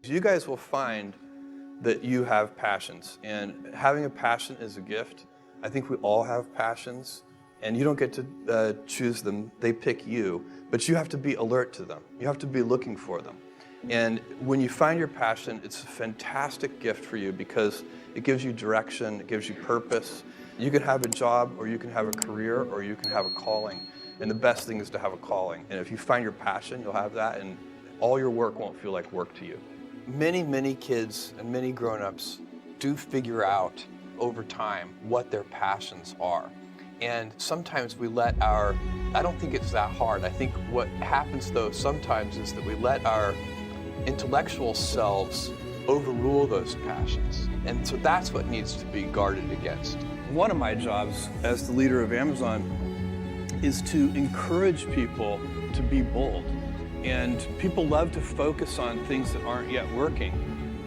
You guys will find that you have passions, and having a passion is a gift. I think we all have passions, and you don't get to choose them. They pick you, but you have to be alert to them. You have to be looking for them. And when you find your passion, it's a fantastic gift for you because it gives you direction, it gives you purpose. You can have a job, or you can have a career, or you can have a calling. And the best thing is to have a calling. And if you find your passion, you'll have that, and all your work won't feel like work to you. Many kids and many grown-ups do figure out over time what their passions are. And sometimes we let I don't think it's that hard. I think what happens though sometimes is that we let our intellectual selves overrule those passions. And so that's what needs to be guarded against. One of my jobs as the leader of Amazon is to encourage people to be bold. And people love to focus on things that aren't yet working.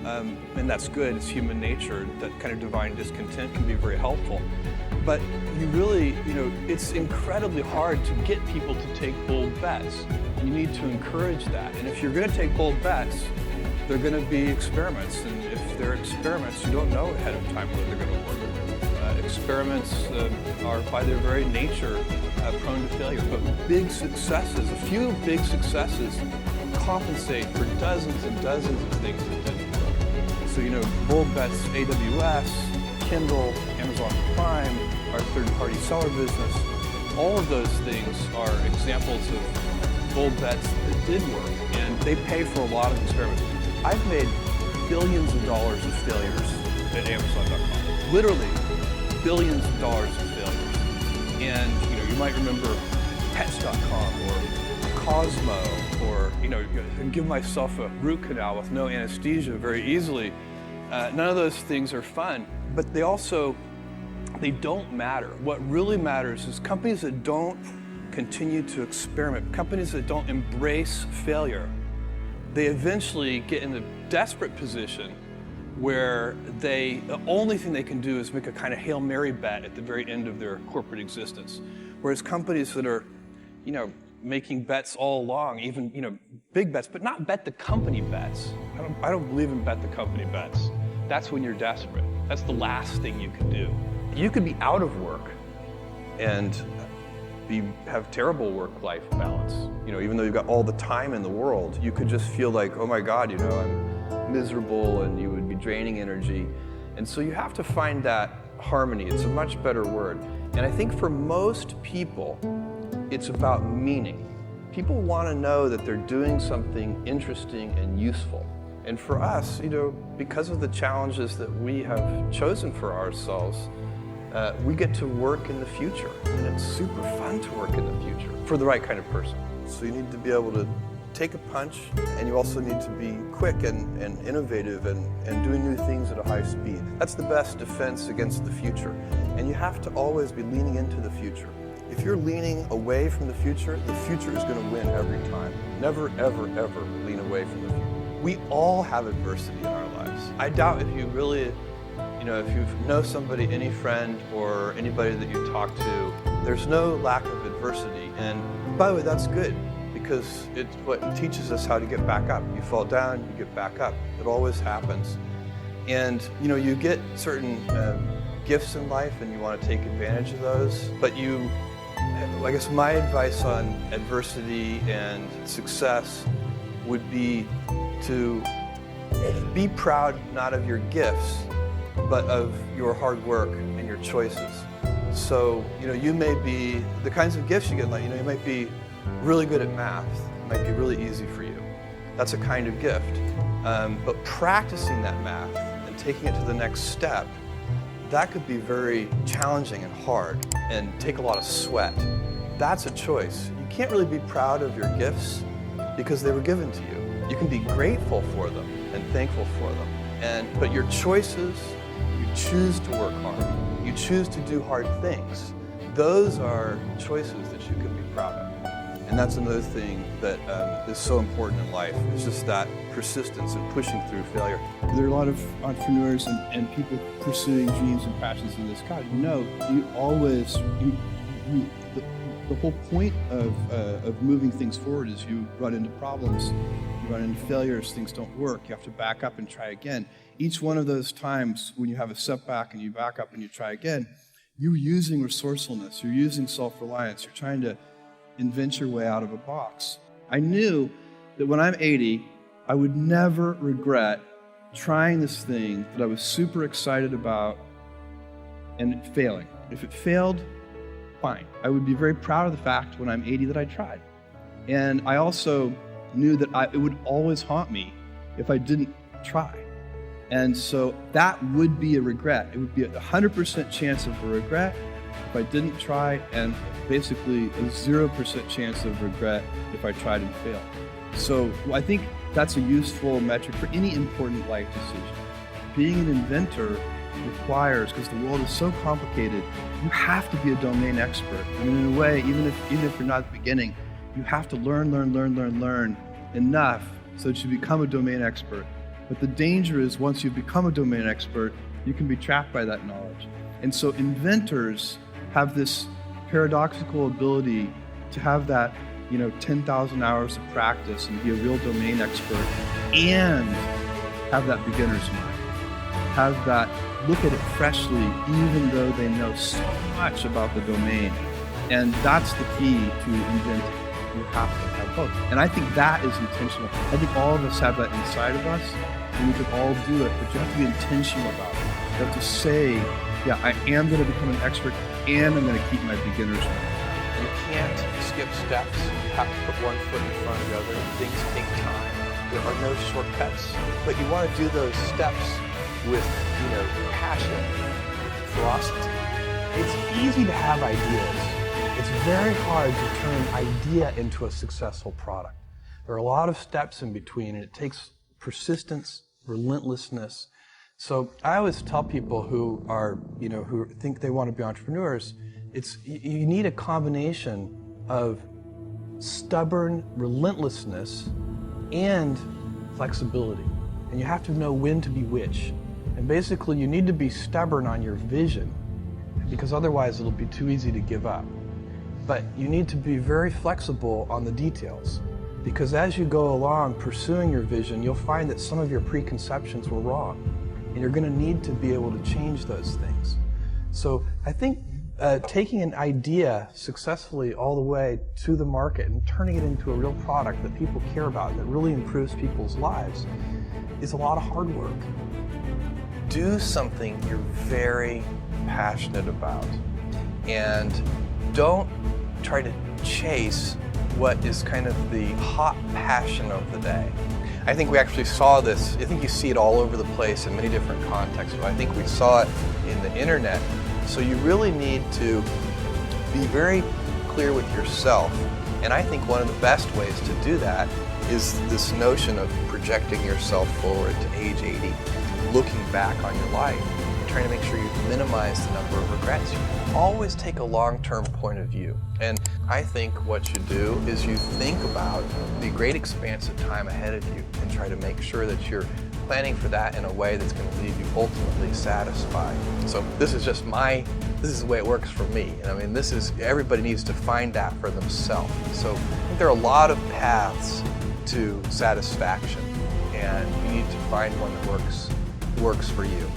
And that's good, it's human nature. That kind of divine discontent can be very helpful. But you really, it's incredibly hard to get people to take bold bets. You need to encourage that. And if you're going to take bold bets, they're going to be experiments. And if they're experiments, you don't know ahead of time whether they're going to work. Experiments are by their very nature prone to failure. But big successes, a few big successes compensate for dozens and dozens of things that didn't work. So, bold bets, AWS, Kindle, Amazon Prime, our third-party seller business, all of those things are examples of bold bets that did work, and they pay for a lot of experiments. I've made billions of dollars of failures at Amazon.com. Literally, billions of dollars of failures. And, you might remember Pets.com or Cosmo, or, give myself a root canal with no anesthesia very easily. None of those things are fun, but they don't matter. What really matters is companies that don't continue to experiment, companies that don't embrace failure, they eventually get in a desperate position where the only thing they can do is make a kind of Hail Mary bet at the very end of their corporate existence. Whereas companies that are, making bets all along, even, big bets, but not bet the company bets. I don't believe in bet the company bets. That's when you're desperate. That's the last thing you can do. You could be out of work and have terrible work-life balance. Even though you've got all the time in the world, you could just feel like, oh my God, I'm miserable, and you would be draining energy. And so you have to find that harmony. It's a much better word. And I think for most people, it's about meaning. People want to know that they're doing something interesting and useful. And for us, because of the challenges that we have chosen for ourselves, we get to work in the future. And it's super fun to work in the future for the right kind of person. So you need to be able to take a punch, and you also need to be quick and innovative and doing new things at a high speed. That's the best defense against the future. And you have to always be leaning into the future. If you're leaning away from the future is going to win every time. Never, ever, ever lean away from the future. We all have adversity in our lives. I doubt if you really, if you know somebody, any friend or anybody that you talk to, there's no lack of adversity. And by the way, that's good, because it's what teaches us how to get back up. You fall down, you get back up. It always happens. And, you get certain gifts in life, and you want to take advantage of those, but I guess my advice on adversity and success would be to be proud not of your gifts, but of your hard work and your choices. So, you may be, the kinds of gifts you get, like, you might be really good at math. It might be really easy for you. That's a kind of gift. But practicing that math and taking it to the next step, that could be very challenging and hard and take a lot of sweat. That's a choice. You can't really be proud of your gifts because they were given to you. You can be grateful for them and thankful for them. But your choices, you choose to work hard. You choose to do hard things. Those are choices that you can be proud of. And that's another thing that is so important in life. It's just that persistence and pushing through failure. There are a lot of entrepreneurs and people pursuing dreams and passions in this. God, the whole point of moving things forward is you run into problems. You You run into failures, things don't work, you have to back up and try again. Each one of those times when you have a setback and you back up and you try again, you're using resourcefulness, you're using self-reliance, you're trying to invent your way out of a box. I knew that when I'm 80, I would never regret trying this thing that I was super excited about and it failing. If it failed, fine. I would be very proud of the fact when I'm 80 that I tried. And I also knew that it would always haunt me if I didn't try. And so that would be a regret. It would be a 100% chance of a regret if I didn't try, and basically a 0% chance of regret if I tried and failed. So I think that's a useful metric for any important life decision. Being an inventor requires, because the world is so complicated, you have to be a domain expert. I mean, in a way, even if you're not at the beginning, you have to learn enough so that you become a domain expert. But the danger is once you've become a domain expert, you can be trapped by that knowledge. And so inventors have this paradoxical ability to have that 10,000 hours of practice and be a real domain expert and have that beginner's mind. Have that look at it freshly, even though they know so much about the domain. And that's the key to inventing. You have to have both. And I think that is intentional. I think all of us have that inside of us, and we can all do it, but you have to be intentional about it. You have to say, yeah, I am going to become an expert, and I'm going to keep my beginner's mind. You can't skip steps. You have to put one foot in front of the other. Things take time. There are no shortcuts. But you want to do those steps with, passion, ferocity. It's easy to have ideas. It's very hard to turn an idea into a successful product. There are a lot of steps in between, and it takes persistence, relentlessness. So I always tell people who are, who think they want to be entrepreneurs, you need a combination of stubborn relentlessness and flexibility. And you have to know when to be which. And basically you need to be stubborn on your vision, because otherwise it'll be too easy to give up. But you need to be very flexible on the details, because as you go along pursuing your vision, you'll find that some of your preconceptions were wrong. And you're going to need to be able to change those things. So I think taking an idea successfully all the way to the market and turning it into a real product that people care about, that really improves people's lives, is a lot of hard work. Do something you're very passionate about, and don't try to chase what is kind of the hot passion of the day. I think we actually saw this, I think you see it all over the place in many different contexts, but I think we saw it in the internet. So you really need to be very clear with yourself. And I think one of the best ways to do that is this notion of projecting yourself forward to age 80, looking back on your life, trying to make sure you minimize the number of regrets. You always take a long-term point of view. And I think what you do is you think about the great expanse of time ahead of you and try to make sure that you're planning for that in a way that's going to leave you ultimately satisfied. So this is just this is the way it works for me. And I mean, everybody needs to find that for themselves. So I think there are a lot of paths to satisfaction, and you need to find one that works for you.